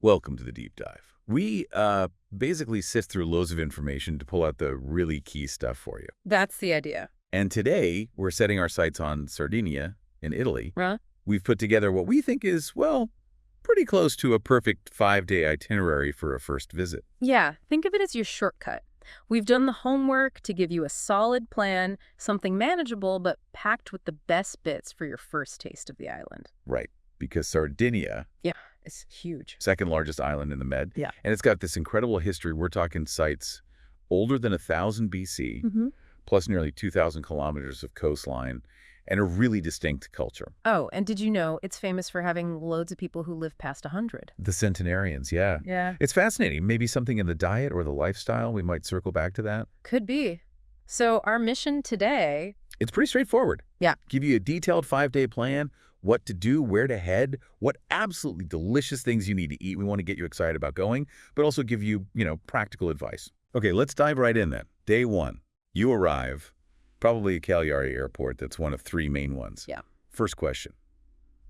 Welcome to the deep dive. We basically sift through loads of information to pull out the really key stuff for you. That's the idea. And today, we're setting our sights on Sardinia in Italy. Huh? We've put together what we think is, well, pretty close to a perfect 5-day itinerary for a first visit. Yeah, think of it as your shortcut. We've done the homework to give you a solid plan, something manageable but packed with the best bits for your first taste of the island. Right, because Sardinia, Yeah, it's huge. second largest island in the Med, Yeah. and it's got this incredible history. We're talking sites older than 1000 BC, plus nearly 2,000 kilometers of coastline, and a really distinct culture. Oh, and did you know it's famous for having loads of people who live past 100? The centenarians, yeah. Yeah. It's fascinating. Maybe something in the diet or the lifestyle. We might circle back to that. Could be. So our mission today... It's pretty straightforward. Yeah. Give you a detailed 5-day plan, what to do, where to head, what absolutely delicious things you need to eat. We want to get you excited about going, but also give you, practical advice. Okay, let's dive right in then. Day 1. You arrive, probably at Cagliari Airport. That's one of 3 main ones. Yeah. First question.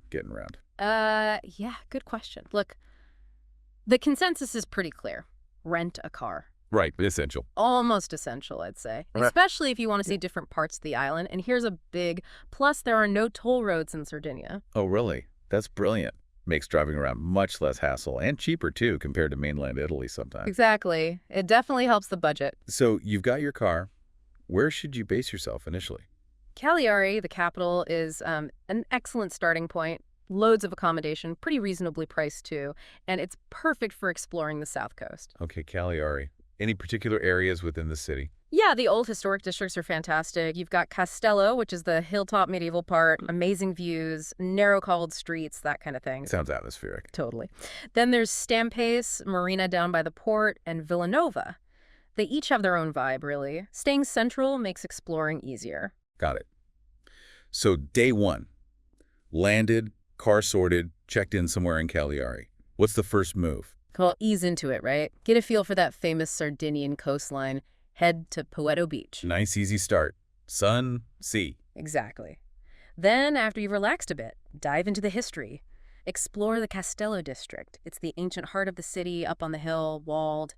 Getting around. Yeah, good question. Look, the consensus is pretty clear. Rent a car. Right, essential. Almost essential, I'd say. Right. Especially if you want to see different parts of the island. And here's a big plus: there are no toll roads in Sardinia. Oh, really? That's brilliant. Makes driving around much less hassle and cheaper, too, compared to mainland Italy sometimes. Exactly. It definitely helps the budget. So you've got your car. Where should you base yourself initially? Cagliari, the capital, is an excellent starting point. Loads of accommodation, pretty reasonably priced, too. And it's perfect for exploring the south coast. Okay, Cagliari. Any particular areas within the city? Yeah, the old historic districts are fantastic. You've got Castello, which is the hilltop medieval part, amazing views, narrow cobbled streets, that kind of thing. Sounds atmospheric. Totally. Then there's Stampes, Marina down by the port, and Villanova. They each have their own vibe, really. Staying central makes exploring easier. Got it. So day 1. Landed, car sorted, checked in somewhere in Cagliari. What's the first move? Well, ease into it, right? Get a feel for that famous Sardinian coastline. Head to Poeto Beach. Nice, easy start. Sun, sea. Exactly. Then, after you've relaxed a bit, dive into the history. Explore the Castello district. It's the ancient heart of the city, up on the hill, walled.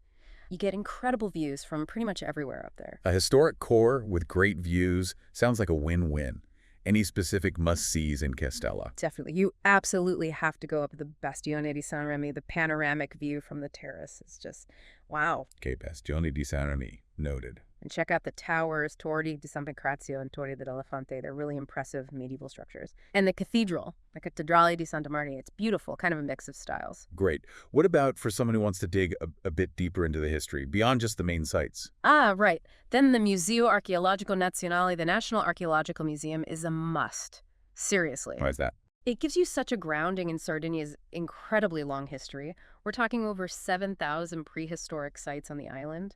You get incredible views from pretty much everywhere up there. A historic core with great views sounds like a win-win. Any specific must-sees in Castello? Definitely. You absolutely have to go up the Bastione di San Remi. The panoramic view from the terrace is just, wow. Okay, Bastione di San Remi. Noted. And check out the towers, Torre di San Pancrazio and Torre dell'Elefante. They're really impressive medieval structures. And the cathedral, the Cattedrale di Santa Maria. It's beautiful, kind of a mix of styles. Great. What about for someone who wants to dig a bit deeper into the history, beyond just the main sites? Ah, right. Then the Museo Archeologico Nazionale, the National Archaeological Museum, is a must. Seriously. Why is that? It gives you such a grounding in Sardinia's incredibly long history. We're talking over 7,000 prehistoric sites on the island.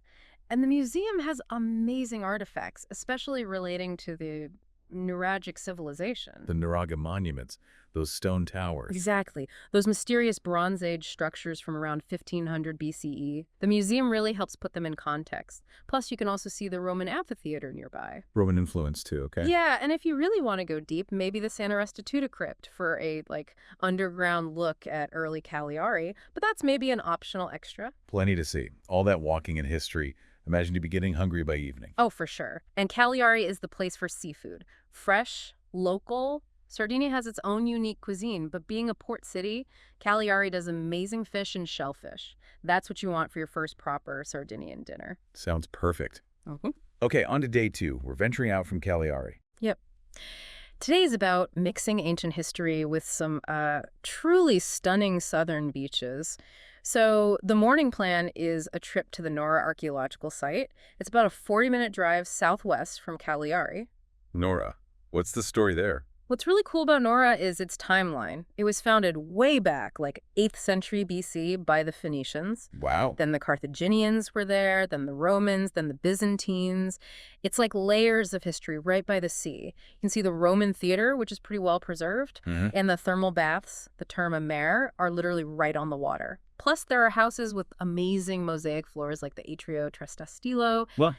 And the museum has amazing artifacts, especially relating to the Nuragic civilization. The Nuraga monuments, those stone towers. Exactly. Those mysterious Bronze Age structures from around 1500 BCE. The museum really helps put them in context. Plus, you can also see the Roman amphitheater nearby. Roman influence, too, okay? Yeah, and if you really want to go deep, maybe the Santa Restituta crypt for a, underground look at early Cagliari. But that's maybe an optional extra. Plenty to see. All that walking in history. Imagine you'd be getting hungry by evening. Oh, for sure. And Cagliari is the place for seafood. Fresh, local. Sardinia has its own unique cuisine, but being a port city, Cagliari does amazing fish and shellfish. That's what you want for your first proper Sardinian dinner. Sounds perfect. Mm-hmm. Okay, on to day 2. We're venturing out from Cagliari. Yep. Today is about mixing ancient history with some truly stunning southern beaches. So the morning plan is a trip to the Nora archaeological site. It's about a 40-minute drive southwest from Cagliari. Nora, what's the story there? What's really cool about Nora is its timeline. It was founded way back, 8th century BC by the Phoenicians. Wow. Then the Carthaginians were there, then the Romans, then the Byzantines. It's like layers of history right by the sea. You can see the Roman theater, which is pretty well preserved, and the thermal baths, the Terma Mare, are literally right on the water. Plus, there are houses with amazing mosaic floors like the Atrio Trestastillo. Well,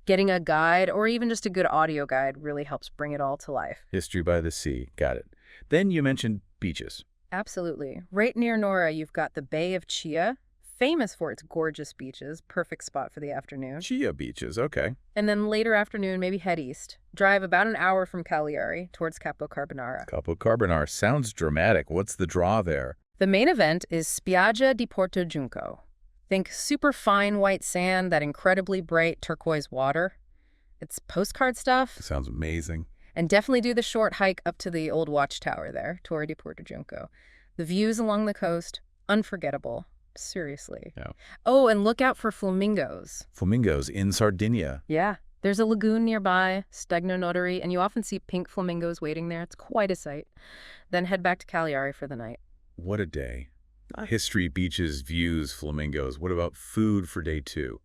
Getting a guide or even just a good audio guide really helps bring it all to life. history by the sea. Got it. Then you mentioned beaches. Absolutely. Right near Nora, you've got the Bay of Chia, famous for its gorgeous beaches, perfect spot for the afternoon. Chia beaches, okay. And then later afternoon, maybe head east. Drive about an hour from Cagliari towards Capo Carbonara. Capo Carbonara sounds dramatic. What's the draw there? The main event is Spiaggia di Porto Giunco. Think super fine white sand, that incredibly bright turquoise water. It's postcard stuff. Sounds amazing. And definitely do the short hike up to the old watchtower there, Torre di Porto Giunco. The views along the coast, unforgettable. Seriously. Yeah. Oh, and look out for flamingos. Flamingos in Sardinia. Yeah. There's a lagoon nearby, Stegno Notary, and you often see pink flamingos waiting there. It's quite a sight. Then head back to Cagliari for the night. What a day. History, beaches, views, flamingos. What about food for day 2?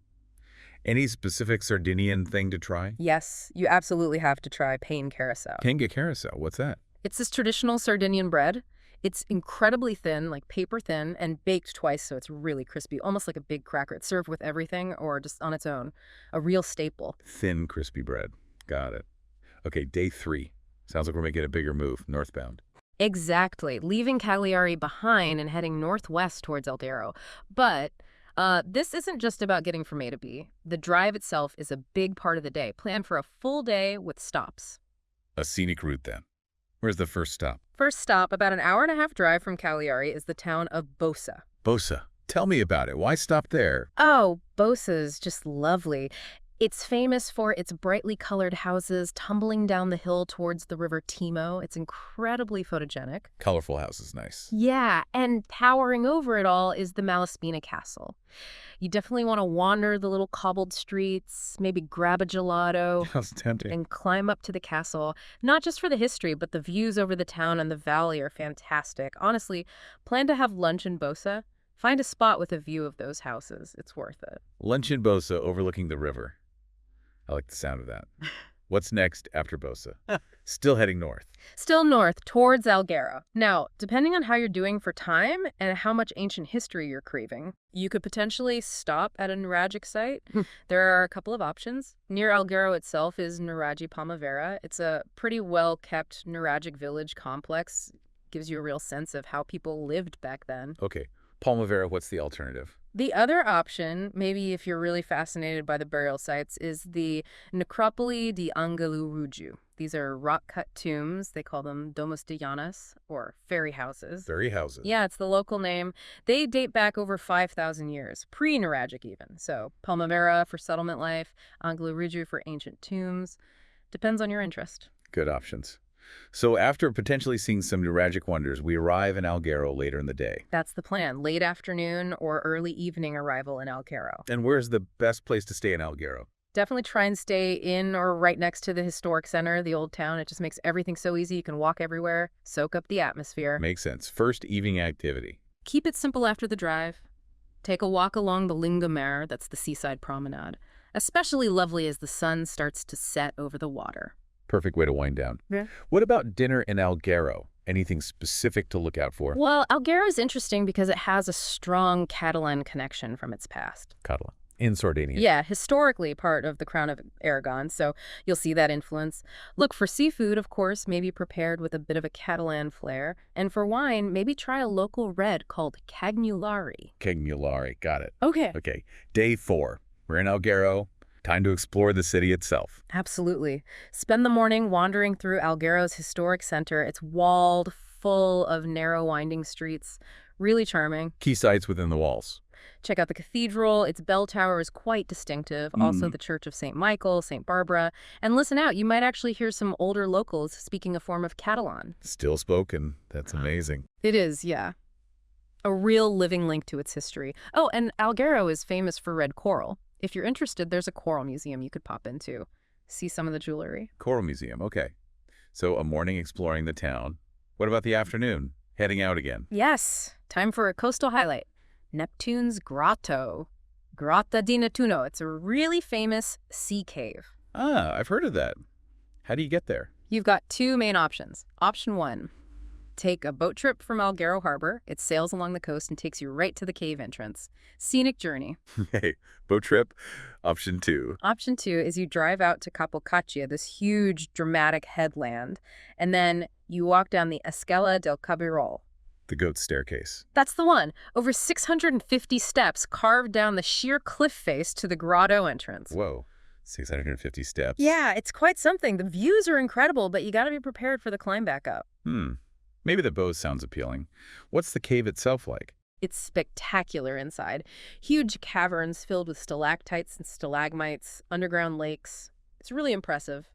Any specific Sardinian thing to try? Yes, you absolutely have to try pain carousel. Panga carousel. What's that? It's this traditional Sardinian bread. It's incredibly thin, like paper thin, and baked twice, so it's really crispy, almost like a big cracker. It's served with everything or just on its own. A real staple. Thin, crispy bread. Got it. Okay, day 3. Sounds like we're making a bigger move, northbound. Exactly. Leaving Cagliari behind and heading northwest towards Alghero. But this isn't just about getting from A to B. The drive itself is a big part of the day. Plan for a full day with stops. A scenic route, then. Where's the first stop? First stop, about an hour-and-a-half drive from Cagliari, is the town of Bosa. Bosa. Tell me about it. Why stop there? Oh, Bosa is just lovely. It's famous for its brightly colored houses tumbling down the hill towards the river Timo. It's incredibly photogenic. Colorful house is nice. Yeah, and towering over it all is the Malaspina Castle. You definitely want to wander the little cobbled streets, maybe grab a gelato. Sounds tempting. And climb up to the castle. Not just for the history, but the views over the town and the valley are fantastic. Honestly, plan to have lunch in Bosa. Find a spot with a view of those houses. It's worth it. Lunch in Bosa overlooking the river. I like the sound of that. What's next after Bosa? Still heading north. Still north, towards Alghero. Now, depending on how you're doing for time and how much ancient history you're craving, you could potentially stop at a Nuragic site. There are a couple of options. Near Alghero itself is Nuragi Palmavera. It's a pretty well-kept Nuragic village complex. Gives you a real sense of how people lived back then. Okay. Palmavera, what's the alternative? The other option, maybe if you're really fascinated by the burial sites, is the Necropoli di Alghero Sardegna. These are rock-cut tombs. They call them Domus de Llanas, or fairy houses. Fairy houses. Yeah, it's the local name. They date back over 5,000 years, pre-Nuragic even. So Palmavera for settlement life, Alghero Sardegna for ancient tombs. Depends on your interest. Good options. So after potentially seeing some Nuragic wonders, we arrive in Alghero later in the day. That's the plan. Late afternoon or early evening arrival in Alghero. And where's the best place to stay in Alghero? Definitely try and stay in or right next to the historic center, the old town. It just makes everything so easy. You can walk everywhere, soak up the atmosphere. Makes sense. First evening activity. Keep it simple after the drive. Take a walk along the Lungomare, that's the seaside promenade. Especially lovely as the sun starts to set over the water. Perfect way to wind down. Yeah. What about dinner in Alghero? Anything specific to look out for? Well, Alghero is interesting because it has a strong Catalan connection from its past. Catalan. In Sardinia. Yeah, historically part of the Crown of Aragon, so you'll see that influence. Look for seafood, of course, maybe prepared with a bit of a Catalan flair. And for wine, maybe try a local red called Cagnolari. Cagnolari. Got it. Okay. Okay. Day 4. We're in Alghero. Time to explore the city itself. Absolutely. Spend the morning wandering through Alghero's historic center. It's walled, full of narrow, winding streets. Really charming. Key sites within the walls. Check out the cathedral. Its bell tower is quite distinctive. Also the Church of St. Michael, St. Barbara. And listen out, you might actually hear some older locals speaking a form of Catalan. Still spoken. That's amazing. It is, yeah. A real living link to its history. Oh, and Alghero is famous for red coral. If you're interested, there's a coral museum you could pop into. See some of the jewelry. Coral Museum. Okay. So a morning exploring the town. What about the afternoon? Heading out again. Yes. Time for a coastal highlight. Neptune's Grotto. Grotta di Nettuno. It's a really famous sea cave. Ah, I've heard of that. How do you get there? You've got two main options. Option 1. Take a boat trip from Alghero Harbor. It sails along the coast and takes you right to the cave entrance. Scenic journey. Hey, boat trip. Option 2. Option 2 is you drive out to Capocaccia, this huge, dramatic headland, and then you walk down the Escala del Cabirol. The goat staircase. That's the one. Over 650 steps carved down the sheer cliff face to the grotto entrance. Whoa. 650 steps. Yeah, it's quite something. The views are incredible, but you got to be prepared for the climb back up. Maybe the bow sounds appealing. What's the cave itself like? It's spectacular inside. Huge caverns filled with stalactites and stalagmites, underground lakes. It's really impressive.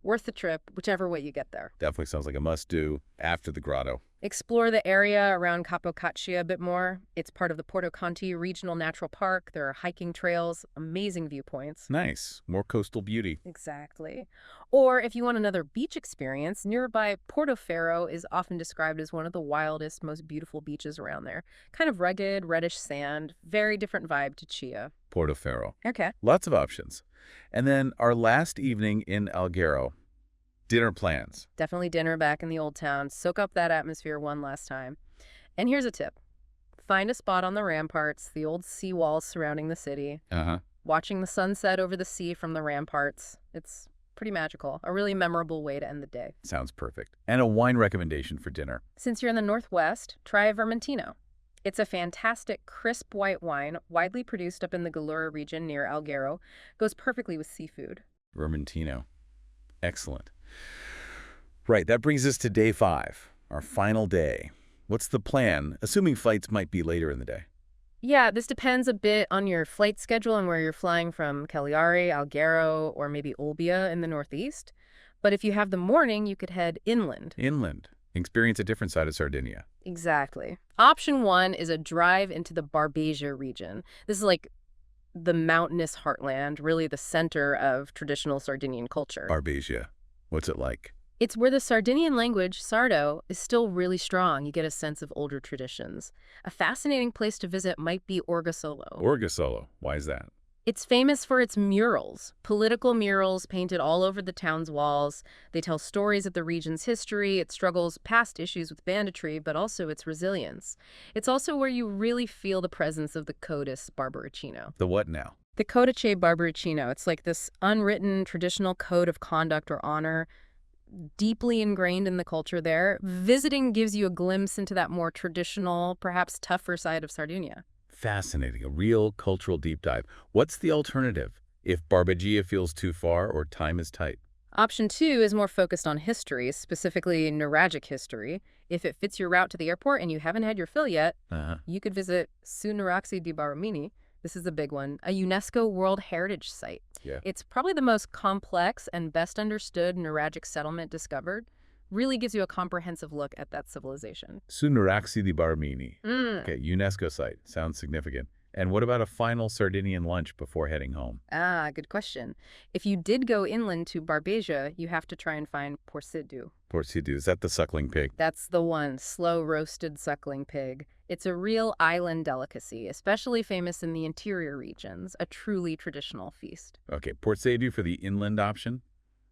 Worth the trip, whichever way you get there. Definitely sounds like a must-do after the grotto. Explore the area around Capocaccia a bit more. It's part of the Porto Conti Regional Natural Park. There are hiking trails, amazing viewpoints. Nice. More coastal beauty. Exactly. Or if you want another beach experience, nearby Portofaro is often described as one of the wildest, most beautiful beaches around there. Kind of rugged, reddish sand, very different vibe to Chia. Portofaro. Okay. Lots of options. And then our last evening in Alghero. Dinner plans. Definitely dinner back in the old town. Soak up that atmosphere one last time. And here's a tip. Find a spot on the ramparts, the old seawalls surrounding the city. Watching the sunset over the sea from the ramparts. It's pretty magical. A really memorable way to end the day. Sounds perfect. And a wine recommendation for dinner. Since you're in the Northwest, try a Vermentino. It's a fantastic, crisp white wine, widely produced up in the Gallura region near Alghero. Goes perfectly with seafood. Vermentino. Excellent. Right, that brings us to day 5, our final day. What's the plan, assuming flights might be later in the day? Yeah, this depends a bit on your flight schedule and where you're flying from Cagliari, Alghero, or maybe Olbia in the northeast. But if you have the morning, you could head inland. Inland. Experience a different side of Sardinia. Exactly. Option 1 is a drive into the Barbesia region. This is like the mountainous heartland, really the center of traditional Sardinian culture. Barbesia. What's it like? It's where the Sardinian language, Sardo, is still really strong. You get a sense of older traditions. A fascinating place to visit might be Orgosolo. Orgosolo. Why is that? It's famous for its murals, political murals painted all over the town's walls. They tell stories of the region's history, its struggles, past issues with banditry, but also its resilience. It's also where you really feel the presence of the Codice Barbaricino. The what now? The Codice Barbaricino. It's like this unwritten traditional code of conduct or honor, deeply ingrained in the culture there. Visiting gives you a glimpse into that more traditional, perhaps tougher side of Sardinia. Fascinating. A real cultural deep dive. What's the alternative if Barbegia feels too far or time is tight? Option 2 is more focused on history, specifically neuralgic history. If it fits your route to the airport and you haven't had your fill yet, you could visit Sunaraxi di Baramini. This is the big one, a UNESCO World Heritage Site. Yeah. It's probably the most complex and best understood neuralgic settlement discovered. Really gives you a comprehensive look at that civilization. Sunaraxi di Baramini. Okay, UNESCO site. Sounds significant. And what about a final Sardinian lunch before heading home? Ah, good question. If you did go inland to Barbesia, you have to try and find porcidu. Porcidu, is that the suckling pig? That's the one, slow-roasted suckling pig. It's a real island delicacy, especially famous in the interior regions, a truly traditional feast. Okay, porcidu for the inland option.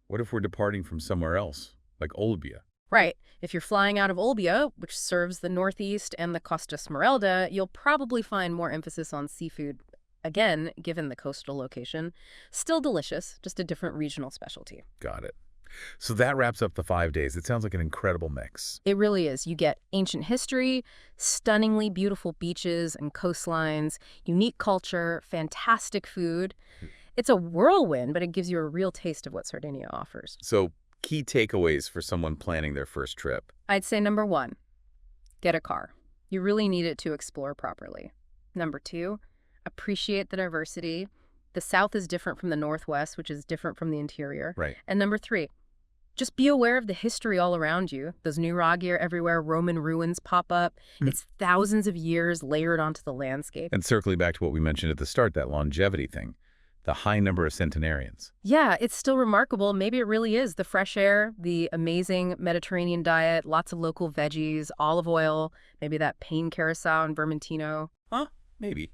What if we're departing from somewhere else, like Olbia? Right. If you're flying out of Olbia, which serves the northeast and the Costa Smeralda, you'll probably find more emphasis on seafood, again, given the coastal location. Still delicious, just a different regional specialty. Got it. So that wraps up the 5 days. It sounds like an incredible mix. It really is. You get ancient history, stunningly beautiful beaches and coastlines, unique culture, fantastic food. It's a whirlwind, but it gives you a real taste of what Sardinia offers. So key takeaways for someone planning their first trip. I'd say number 1, get a car. You really need it to explore properly. Number 2, appreciate the diversity. The South is different from the Northwest, which is different from the interior. Right. And number 3, just be aware of the history all around you. Those nuraghi are everywhere. Roman ruins pop up. It's thousands of years layered onto the landscape. And circling back to what we mentioned at the start, that longevity thing. The high number of centenarians. Yeah, it's still remarkable. Maybe it really is. The fresh air, the amazing Mediterranean diet, lots of local veggies, olive oil, maybe that pain carousel and vermentino. Huh? Maybe.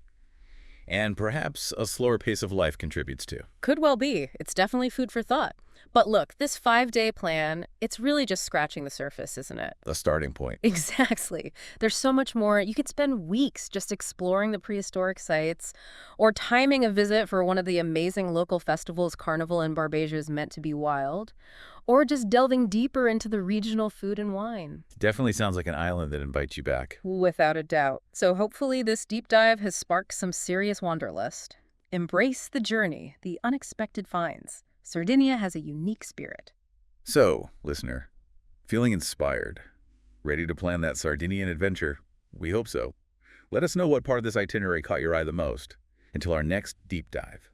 And perhaps a slower pace of life contributes too. Could well be. It's definitely food for thought. But look, this 5-day plan, it's really just scratching the surface, isn't it? The starting point. Exactly. There's so much more. You could spend weeks just exploring the prehistoric sites or timing a visit for one of the amazing local festivals Carnival in Barbesia is meant to be wild. or just delving deeper into the regional food and wine. Definitely sounds like an island that invites you back. Without a doubt. So hopefully this deep dive has sparked some serious wanderlust. Embrace the journey, the unexpected finds. Sardinia has a unique spirit. So, listener, feeling inspired? Ready to plan that Sardinian adventure? We hope so. Let us know what part of this itinerary caught your eye the most. Until our next deep dive.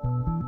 you.